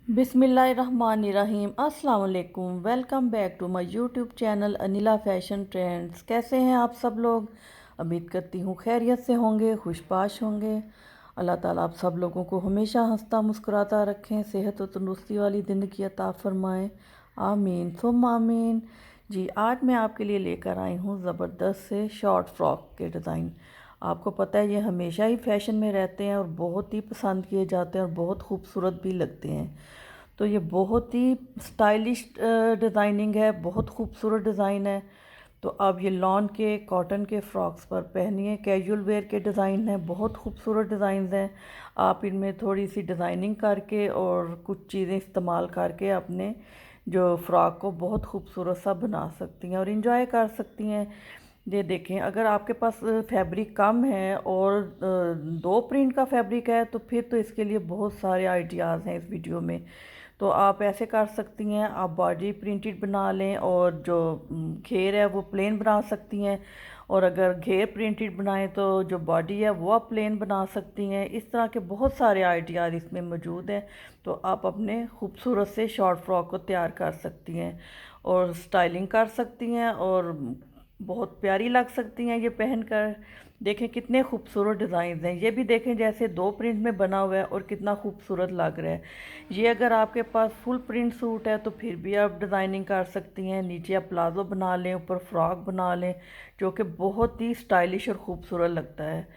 बिस्मिल्लाहिर्रहमानिर्रहीम। अस्सलाम वालेकुम। Welcome back to my YouTube channel Anila fashion trends. कैसे हैं आप सब लोग? उम्मीद करती हूँ खैरियत से होंगे, खुशबाश होंगे। अल्लाह ताला आप सब लोगों को हमेशा हंसता मुस्कुराता रखें, सेहत और तंदुरुस्ती वाली ज़िंदगी अता फ़रमाएँ। आमीन सुम्मा आमीन। जी, आज मैं आपके लिए लेकर आई हूँ ज़बरदस्त से शॉर्ट फ्रॉक के डिज़ाइन। आपको पता है ये हमेशा ही फैशन में रहते हैं और बहुत ही पसंद किए जाते हैं और बहुत खूबसूरत भी लगते हैं। तो ये बहुत ही स्टाइलिश डिज़ाइनिंग है, बहुत खूबसूरत डिज़ाइन है। तो आप ये लॉन के कॉटन के फ्रॉक्स पर पहनिए। कैजुअल वेयर के डिज़ाइन हैं, बहुत खूबसूरत डिज़ाइन हैं। आप इनमें थोड़ी सी डिज़ाइनिंग करके और कुछ चीज़ें इस्तेमाल करके अपने जो फ्रॉक को बहुत खूबसूरत सा बना सकती हैं और इन्जॉय कर सकती हैं। ये देखें, अगर आपके पास फैब्रिक कम है और दो प्रिंट का फैब्रिक है तो फिर तो इसके लिए बहुत सारे आइडियाज़ हैं इस वीडियो में। तो आप ऐसे कर सकती हैं, आप बॉडी प्रिंटेड बना लें और जो घेर है वो प्लेन बना सकती हैं। और अगर घेर प्रिंटेड बनाएं तो जो बॉडी है वो आप प्लेन बना सकती हैं। इस तरह के बहुत सारे आइडियाज़ इसमें मौजूद हैं। तो आप अपने खूबसूरत से शॉर्ट फ्रॉक को तैयार कर सकती हैं और स्टाइलिंग कर सकती हैं और बहुत प्यारी लग सकती हैं ये पहनकर। देखें कितने खूबसूरत डिज़ाइन हैं। ये भी देखें जैसे दो प्रिंट में बना हुआ है और कितना खूबसूरत लग रहा है। ये अगर आपके पास फुल प्रिंट सूट है तो फिर भी आप डिज़ाइनिंग कर सकती हैं। नीचे आप प्लाजो बना लें, ऊपर फ्रॉक बना लें, जो कि बहुत ही स्टाइलिश और ख़ूबसूरत लगता है।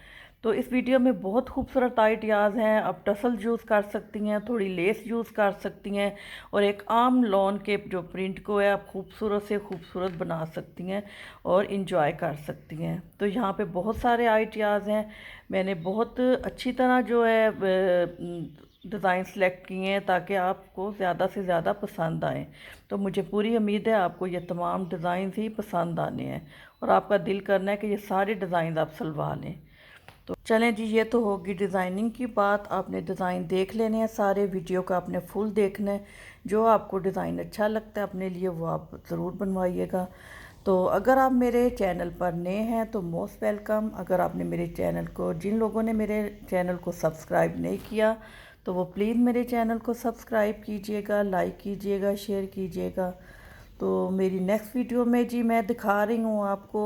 तो इस वीडियो में बहुत खूबसूरत आइडियाज़ हैं। आप टसल यूज़ कर सकती हैं, थोड़ी लेस यूज़ कर सकती हैं और एक आम लॉन के जो प्रिंट को है आप खूबसूरत से खूबसूरत बना सकती हैं और इन्जॉय कर सकती हैं। तो यहाँ पे बहुत सारे आइडियाज़ हैं। मैंने बहुत अच्छी तरह जो है डिज़ाइन सेलेक्ट किए हैं ताकि आपको ज़्यादा से ज़्यादा पसंद आए। तो मुझे पूरी उम्मीद है आपको ये तमाम डिज़ाइन ही पसंद आने हैं और आपका दिल करना है कि ये सारे डिज़ाइन आप सिलवा लें। तो चलें जी, ये तो होगी डिज़ाइनिंग की बात। आपने डिज़ाइन देख लेने हैं सारे, वीडियो का आपने फुल देखना है। जो आपको डिज़ाइन अच्छा लगता है अपने लिए वो आप ज़रूर बनवाइएगा। तो अगर आप मेरे चैनल पर नए हैं तो मोस्ट वेलकम। अगर आपने मेरे चैनल को, जिन लोगों ने मेरे चैनल को सब्सक्राइब नहीं किया तो वो प्लीज़ मेरे चैनल को सब्सक्राइब कीजिएगा, लाइक कीजिएगा, शेयर कीजिएगा। तो मेरी नेक्स्ट वीडियो में जी मैं दिखा रही हूँ आपको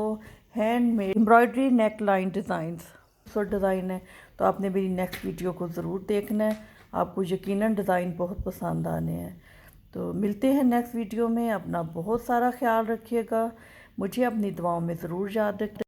handmade embroidery neck line designs. Design है तो आपने मेरी नेक्स्ट वीडियो को ज़रूर देखना है। आपको यकीनन डिज़ाइन बहुत पसंद आने हैं। तो मिलते हैं नेक्स्ट वीडियो में। अपना बहुत सारा ख्याल रखिएगा। मुझे अपनी दुआओं में ज़रूर याद रखें।